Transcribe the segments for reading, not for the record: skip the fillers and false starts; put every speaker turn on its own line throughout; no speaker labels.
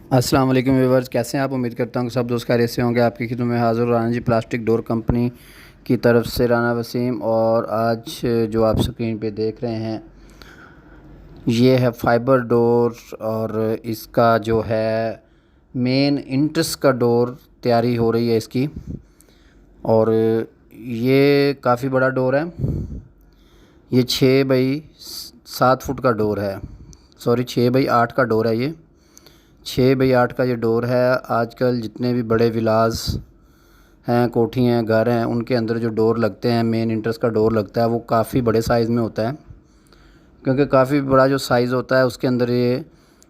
अस्सलाम वालेकुम व्यूअर्स, कैसे हैं आप। उम्मीद करता हूँ कि सब दोस्त खैरियत से होंगे। आपकी खिदमत में हाज़िर राना जी प्लास्टिक डोर कंपनी की तरफ से राना वसीम। और आज जो आप स्क्रीन पे देख रहे हैं ये है फाइबर डोर, और इसका जो है मेन इंट्रेस का डोर तैयारी हो रही है इसकी। और ये काफ़ी बड़ा डोर है। ये 6 बाई 7 फुट का डोर है, सॉरी 6 बाई 8 का डोर है। ये 6 बाई 8 का ये डोर है। आजकल जितने भी बड़े विलास हैं, कोठी हैं, घर हैं, उनके अंदर जो डोर लगते हैं, मेन इंट्रेस का डोर लगता है, वो काफ़ी बड़े साइज़ में होता है। क्योंकि काफ़ी बड़ा जो साइज़ होता है उसके अंदर ये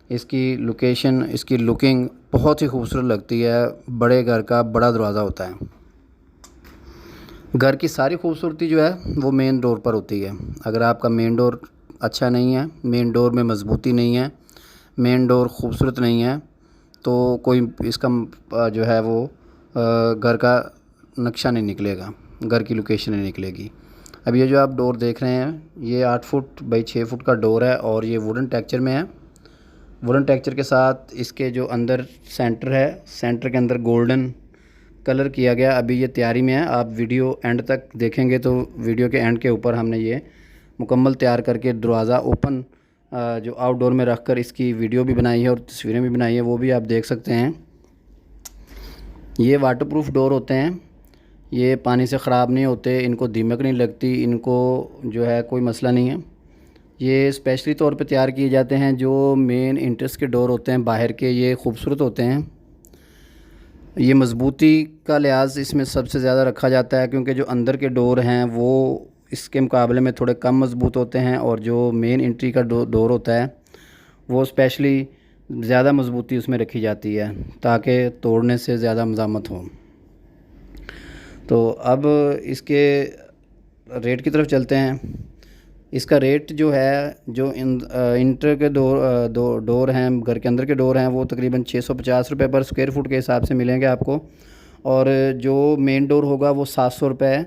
इसकी लोकेशन, इसकी लुकिंग बहुत ही खूबसूरत लगती है। बड़े घर का बड़ा दरवाज़ा होता है। घर की सारी खूबसूरती जो है वो मेन डोर पर होती है। अगर आपका मेन डोर अच्छा नहीं है, मेन डोर में मज़बूती नहीं है, मेन डोर खूबसूरत नहीं है, तो कोई इसका जो है वो घर का नक्शा नहीं निकलेगा, घर की लोकेशन नहीं निकलेगी। अब ये जो आप डोर देख रहे हैं ये 8 फुट बाई 6 फुट का डोर है, और ये वुडन टेक्सचर में है। वुडन टेक्सचर के साथ इसके जो अंदर सेंटर है, सेंटर के अंदर गोल्डन कलर किया गया। अभी ये तैयारी में है। आप वीडियो एंड तक देखेंगे तो वीडियो के एंड के ऊपर हमने ये मुकम्मल तैयार करके दरवाज़ा ओपन जो आउटडोर में रख कर इसकी वीडियो भी बनाई है और तस्वीरें भी बनाई है, वो भी आप देख सकते हैं। ये वाटरप्रूफ डोर होते हैं, ये पानी से ख़राब नहीं होते, इनको दीमक नहीं लगती, इनको जो है कोई मसला नहीं है। ये स्पेशली तौर पे तैयार किए जाते हैं। जो मेन इंट्रेस के डोर होते हैं बाहर के, ये खूबसूरत होते हैं। ये मज़बूती का लिहाज इसमें सबसे ज़्यादा रखा जाता है, क्योंकि जो अंदर के डोर हैं वो इसके मुकाबले में थोड़े कम मज़बूत होते हैं, और जो मेन एंट्री का डोर होता है वो स्पेशली ज़्यादा मज़बूती उसमें रखी जाती है ताकि तोड़ने से ज़्यादा मज़ामत हो। तो अब इसके रेट की तरफ चलते हैं। इसका रेट जो है, जो इंटर के डोर हैं, घर के अंदर के डोर हैं, वो तकरीबन 650 रुपये पर स्क्वायर फुट के हिसाब से मिलेंगे आपको। और जो मेन डोर होगा वो 700 रुपये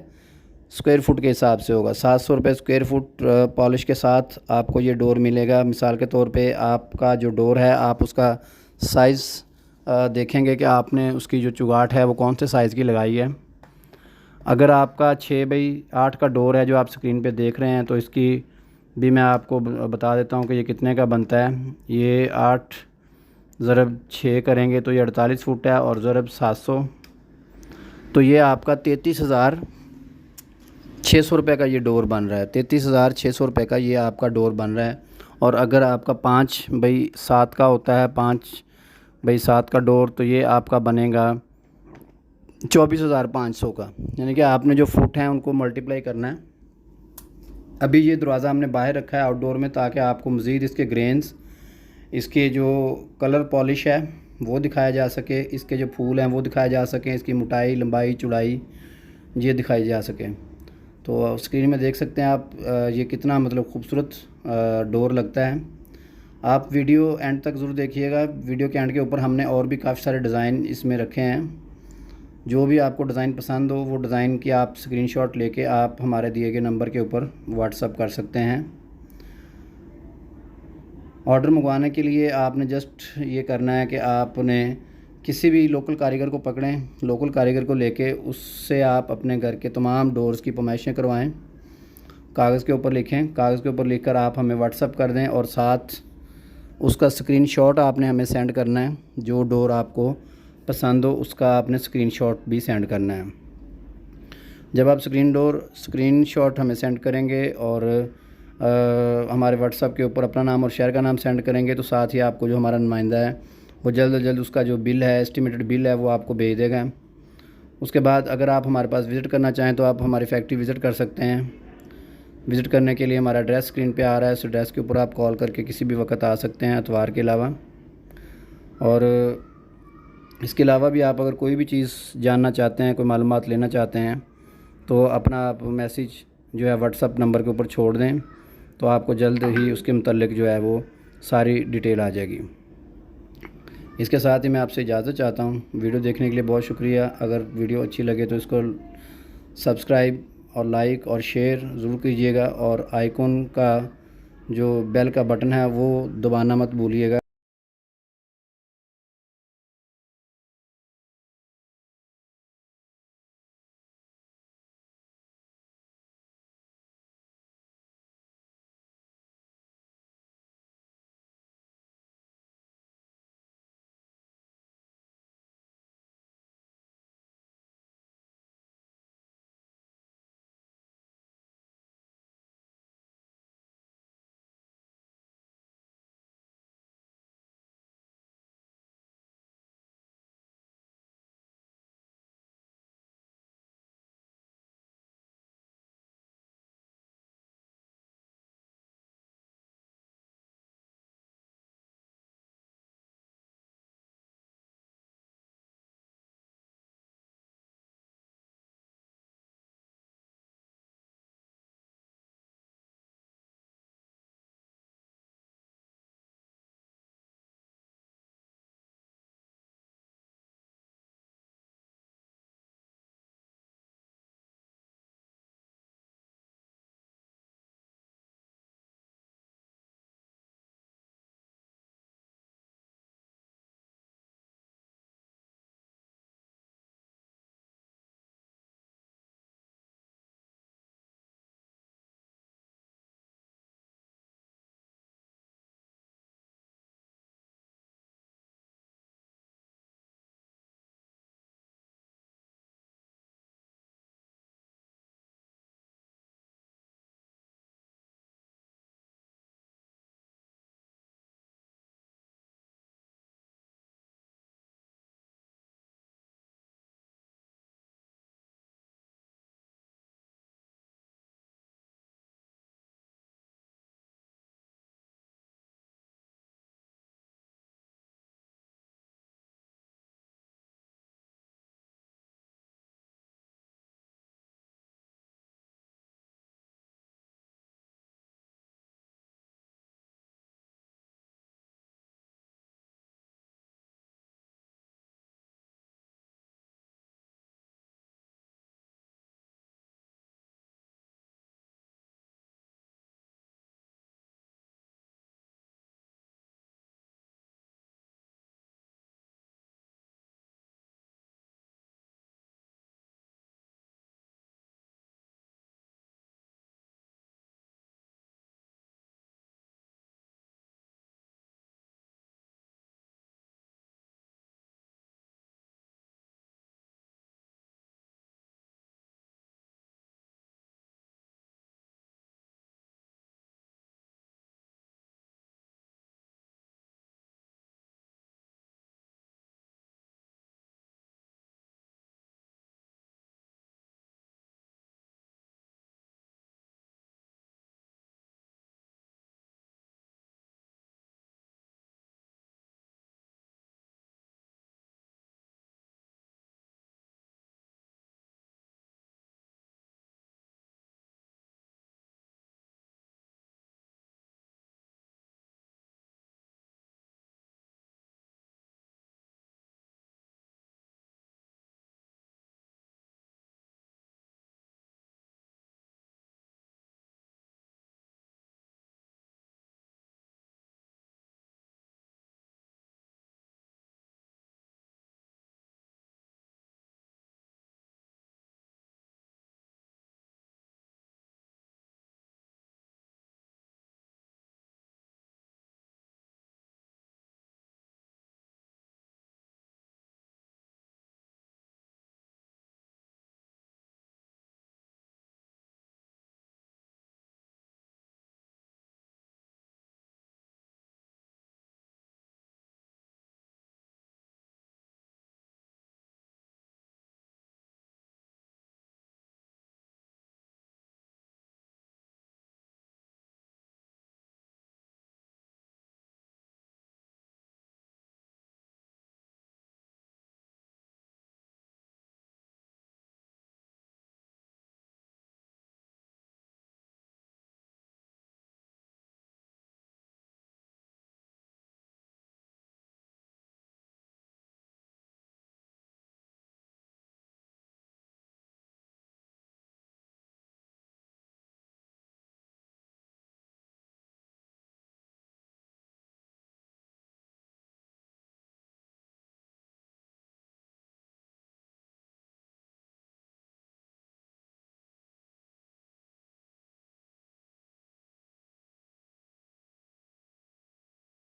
स्क्वायर फुट के हिसाब से होगा। 700 रुपये स्क्वायर फुट पॉलिश के साथ आपको ये डोर मिलेगा। मिसाल के तौर पे आपका जो डोर है, आप उसका साइज़ देखेंगे कि आपने उसकी जो चुगाट है वो कौन से साइज़ की लगाई है। अगर आपका 6 बाई 8 का डोर है जो आप स्क्रीन पे देख रहे हैं, तो इसकी भी मैं आपको बता देता हूँ कि ये कितने का बनता है। ये 8 ज़रब 6 करेंगे तो ये 48 फुट है, और ज़रब 700 तो ये आपका 33,600 रुपये का ये डोर बन रहा है। 33,600 रुपये का ये आपका डोर बन रहा है। और अगर आपका 5 बाई 7 का होता है, 5 बाई 7 का डोर, तो ये आपका बनेगा 24,500 का। यानी कि आपने जो फुट हैं उनको मल्टीप्लाई करना है। अभी ये दरवाज़ा हमने बाहर रखा है आउटडोर में, ताकि आपको मज़ीद इसके ग्रेन्स, इसके जो कलर पॉलिश है वो दिखाया जा सके, इसके जो फूल हैं वो दिखाए जा सकें, इसकी मोटाई, लंबाई, चौड़ाई ये दिखाई जा सके। तो स्क्रीन में देख सकते हैं आप ये कितना मतलब खूबसूरत डोर लगता है। आप वीडियो एंड तक ज़रूर देखिएगा। वीडियो के एंड के ऊपर हमने और भी काफ़ी सारे डिज़ाइन इसमें रखे हैं। जो भी आपको डिज़ाइन पसंद हो वो डिज़ाइन की आप स्क्रीनशॉट लेके आप हमारे दिए गए नंबर के ऊपर व्हाट्सअप कर सकते हैं। ऑर्डर मंगवाने के लिए आपने जस्ट ये करना है कि आपने किसी भी लोकल कारीगर को पकड़ें, लोकल कारीगर को लेके उससे आप अपने घर के तमाम डोर्स की फरमाइशें करवाएं। कागज़ के ऊपर लिखें, कागज़ के ऊपर लिखकर आप हमें व्हाट्सअप कर दें, और साथ उसका स्क्रीनशॉट आपने हमें सेंड करना है। जो डोर आपको पसंद हो उसका आपने स्क्रीनशॉट भी सेंड करना है। जब आप स्क्रीनशॉट हमें सेंड करेंगे और हमारे व्हाट्सएप के ऊपर अपना नाम और शहर का नाम सेंड करेंगे, तो साथ ही आपको जो हमारा नुमाइंदा है वो जल्द से जल्द उसका जो बिल है, एस्टिमेटेड बिल है, वो आपको भेज देगा। उसके बाद अगर आप हमारे पास विज़िट करना चाहें तो आप हमारी फैक्ट्री विज़िट कर सकते हैं। विज़िट करने के लिए हमारा एड्रेस स्क्रीन पे आ रहा है, उस एड्रेस के ऊपर आप कॉल करके किसी भी वक्त आ सकते हैं, इतवार के अलावा। और इसके अलावा भी आप अगर कोई भी चीज़ जानना चाहते हैं, कोई मालूमात लेना चाहते हैं, तो अपना आप मैसेज जो है व्हाट्सअप नंबर के ऊपर छोड़ दें, तो आपको जल्द ही उसके मुतल्लिक जो है वो सारी डिटेल आ जाएगी। इसके साथ ही मैं आपसे इजाज़त चाहता हूँ। वीडियो देखने के लिए बहुत शुक्रिया। अगर वीडियो अच्छी लगे तो इसको सब्सक्राइब और लाइक और शेयर ज़रूर कीजिएगा, और आइकॉन का जो बेल का बटन है वो दबाना मत भूलिएगा।